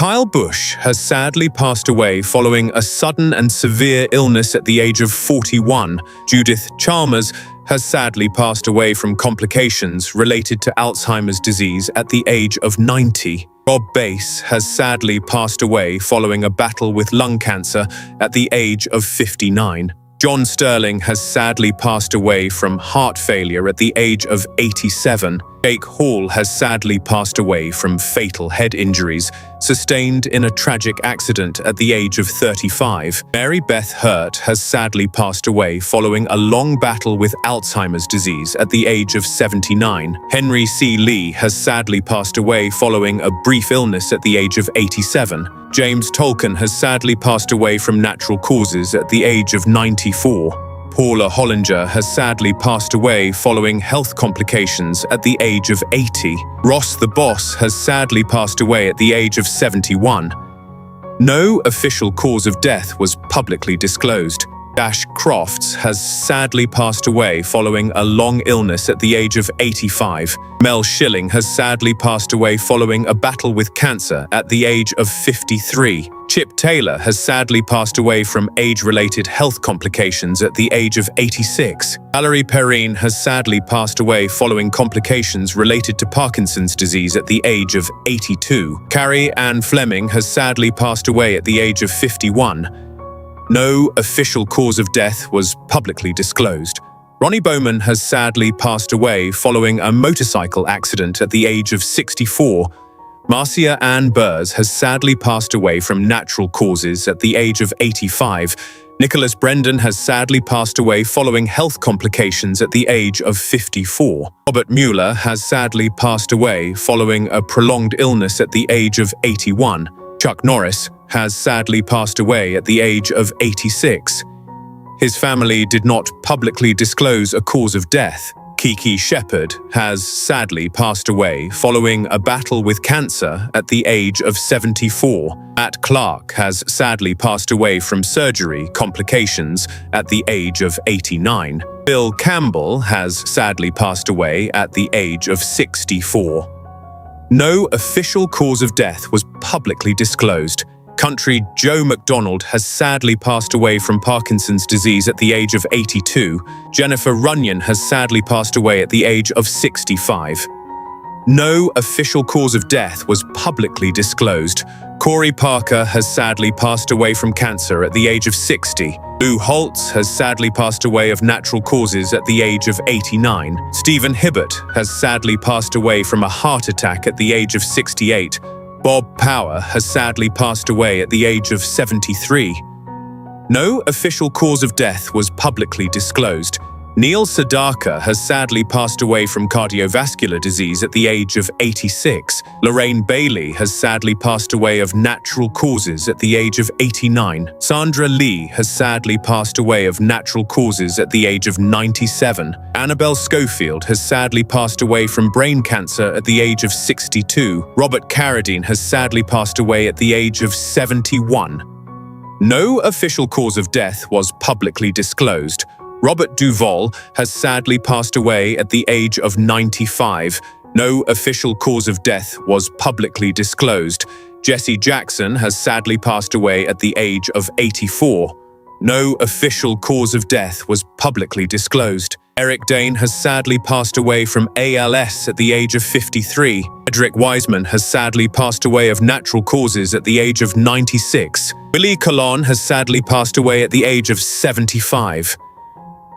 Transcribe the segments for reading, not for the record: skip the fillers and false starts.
Kyle Busch has sadly passed away following a sudden and severe illness at the age of 41. Judith Chalmers has sadly passed away from complications related to Alzheimer's disease at the age of 90. Rob Bass has sadly passed away following a battle with lung cancer at the age of 59. John Sterling has sadly passed away from heart failure at the age of 87. Jake Hall has sadly passed away from fatal head injuries sustained in a tragic accident at the age of 35. Mary Beth Hurt has sadly passed away following a long battle with Alzheimer's disease at the age of 79. Henry C. Lee has sadly passed away following a brief illness at the age of 87. James Tolkien has sadly passed away from natural causes at the age of 94. Paula Hollinger has sadly passed away following health complications at the age of 80. Ross the Boss has sadly passed away at the age of 71. No official cause of death was publicly disclosed. Dash Crofts has sadly passed away following a long illness at the age of 85. Mel Schilling has sadly passed away following a battle with cancer at the age of 53. Chip Taylor has sadly passed away from age-related health complications at the age of 86. Valerie Perrine has sadly passed away following complications related to Parkinson's disease at the age of 82. Carrie Ann Fleming has sadly passed away at the age of 51. No official cause of death was publicly disclosed. Ronnie Bowman has sadly passed away following a motorcycle accident at the age of 64. Marcia Ann Burrs has sadly passed away from natural causes at the age of 85. Nicholas Brendan has sadly passed away following health complications at the age of 54. Robert Mueller has sadly passed away following a prolonged illness at the age of 81. Chuck Norris has sadly passed away at the age of 86. His family did not publicly disclose a cause of death. Kiki Shepard has sadly passed away following a battle with cancer at the age of 74. Matt Clark has sadly passed away from surgery complications at the age of 89. Bill Campbell has sadly passed away at the age of 64. No official cause of death was publicly disclosed. Country Joe McDonald has sadly passed away from Parkinson's disease at the age of 82. Jennifer Runyon has sadly passed away at the age of 65. No official cause of death was publicly disclosed. Corey Parker has sadly passed away from cancer at the age of 60. Lou Holtz has sadly passed away of natural causes at the age of 89. Stephen Hibbert has sadly passed away from a heart attack at the age of 68. Bob Power has sadly passed away at the age of 73. No official cause of death was publicly disclosed. Neil Sedaka has sadly passed away from cardiovascular disease at the age of 86. Lorraine Bailey has sadly passed away of natural causes at the age of 89. Sandra Lee has sadly passed away of natural causes at the age of 97. Annabelle Schofield has sadly passed away from brain cancer at the age of 62. Robert Carradine has sadly passed away at the age of 71. No official cause of death was publicly disclosed. Robert Duvall has sadly passed away at the age of 95. No official cause of death was publicly disclosed. Jesse Jackson has sadly passed away at the age of 84. No official cause of death was publicly disclosed. Eric Dane has sadly passed away from ALS at the age of 53. Edric Wiseman has sadly passed away of natural causes at the age of 96. Willie Colon has sadly passed away at the age of 75.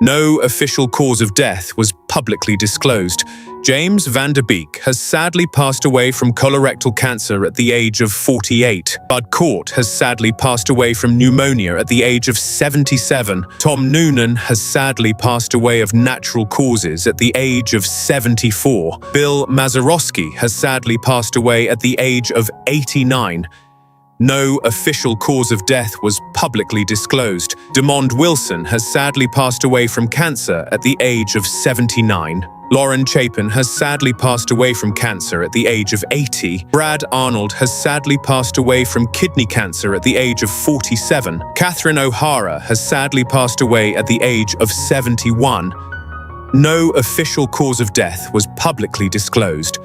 No official cause of death was publicly disclosed. James Van Der Beek has sadly passed away from colorectal cancer at the age of 48. Bud Cort has sadly passed away from pneumonia at the age of 77. Tom Noonan has sadly passed away of natural causes at the age of 74. Bill Mazeroski has sadly passed away at the age of 89. No official cause of death was publicly disclosed. Demond Wilson has sadly passed away from cancer at the age of 79. Lauren Chapin has sadly passed away from cancer at the age of 80. Brad Arnold has sadly passed away from kidney cancer at the age of 47. Catherine O'Hara has sadly passed away at the age of 71. No official cause of death was publicly disclosed.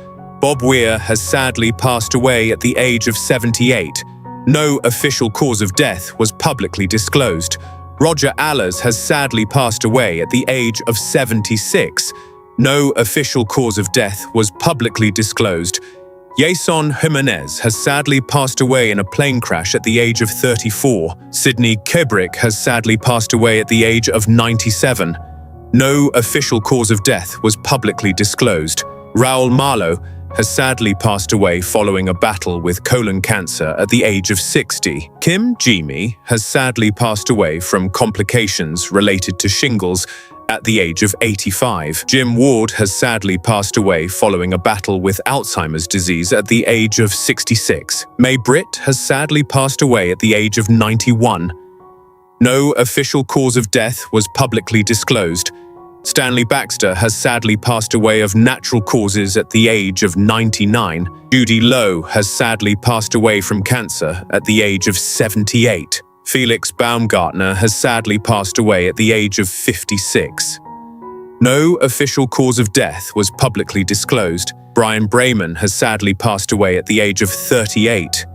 Bob Weir has sadly passed away at the age of 78. No official cause of death was publicly disclosed. Roger Allers has sadly passed away at the age of 76. No official cause of death was publicly disclosed. Jason Jimenez has sadly passed away in a plane crash at the age of 34. Sidney Kubrick has sadly passed away at the age of 97. No official cause of death was publicly disclosed. Raoul Malo has sadly passed away following a battle with colon cancer at the age of 60. Kim Jee-mi has sadly passed away from complications related to shingles at the age of 85. Jim Ward has sadly passed away following a battle with Alzheimer's disease at the age of 66. May Britt has sadly passed away at the age of 91. No official cause of death was publicly disclosed. Stanley Baxter has sadly passed away of natural causes at the age of 99. Judy Lowe has sadly passed away from cancer at the age of 78. Felix Baumgartner has sadly passed away at the age of 56. No official cause of death was publicly disclosed. Brian Brayman has sadly passed away at the age of 38.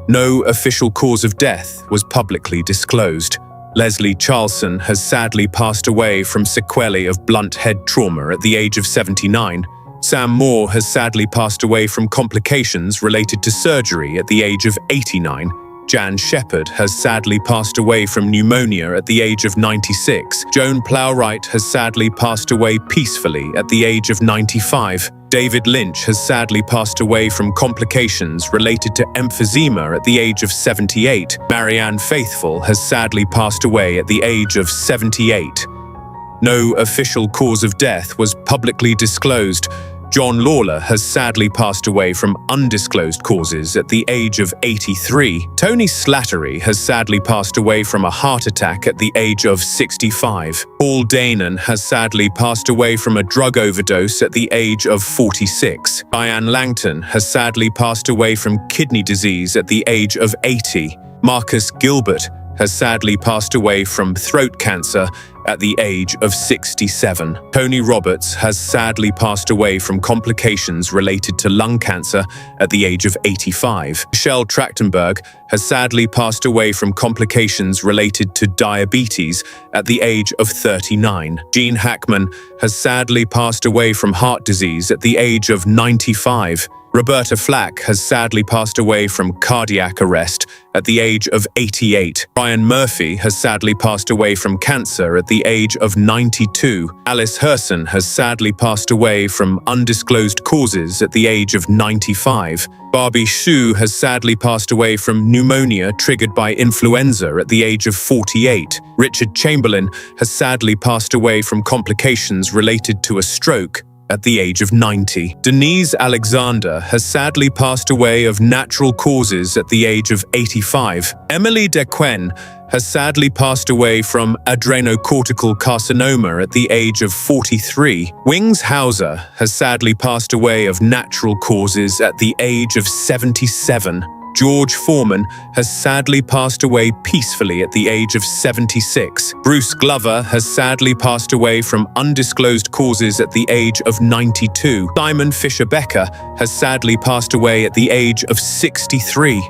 No official cause of death was publicly disclosed. Leslie Charlson has sadly passed away from sequelae of blunt head trauma at the age of 79. Sam Moore has sadly passed away from complications related to surgery at the age of 89. Jan Shepard has sadly passed away from pneumonia at the age of 96. Joan Plowright has sadly passed away peacefully at the age of 95. David Lynch has sadly passed away from complications related to emphysema at the age of 78. Marianne Faithfull has sadly passed away at the age of 78. No official cause of death was publicly disclosed. John Lawler has sadly passed away from undisclosed causes at the age of 83. Tony Slattery has sadly passed away from a heart attack at the age of 65. Paul Danon has sadly passed away from a drug overdose at the age of 46. Diane Langton has sadly passed away from kidney disease at the age of 80. Marcus Gilbert has sadly passed away from throat cancer at the age of 67. Tony Roberts has sadly passed away from complications related to lung cancer at the age of 85. Michelle Trachtenberg has sadly passed away from complications related to diabetes at the age of 39. Gene Hackman has sadly passed away from heart disease at the age of 95. Roberta Flack has sadly passed away from cardiac arrest at the age of 88. Ryan Murphy has sadly passed away from cancer at the age of 92. Alice Herson has sadly passed away from undisclosed causes at the age of 95. Barbie Hsu has sadly passed away from pneumonia triggered by influenza at the age of 48. Richard Chamberlain has sadly passed away from complications related to a stroke at the age of 90. Denise Alexander has sadly passed away of natural causes at the age of 85. Emily Dequesne has sadly passed away from adrenocortical carcinoma at the age of 43. Wings Hauser has sadly passed away of natural causes at the age of 77. George Foreman has sadly passed away peacefully at the age of 76. Bruce Glover has sadly passed away from undisclosed causes at the age of 92. Simon Fisher-Becker has sadly passed away at the age of 63.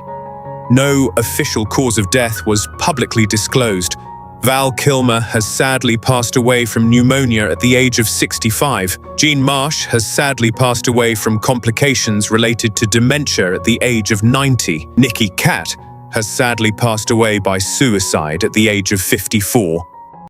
No official cause of death was publicly disclosed. Val Kilmer has sadly passed away from pneumonia at the age of 65. Jean Marsh has sadly passed away from complications related to dementia at the age of 90. Nikki Katt has sadly passed away by suicide at the age of 54.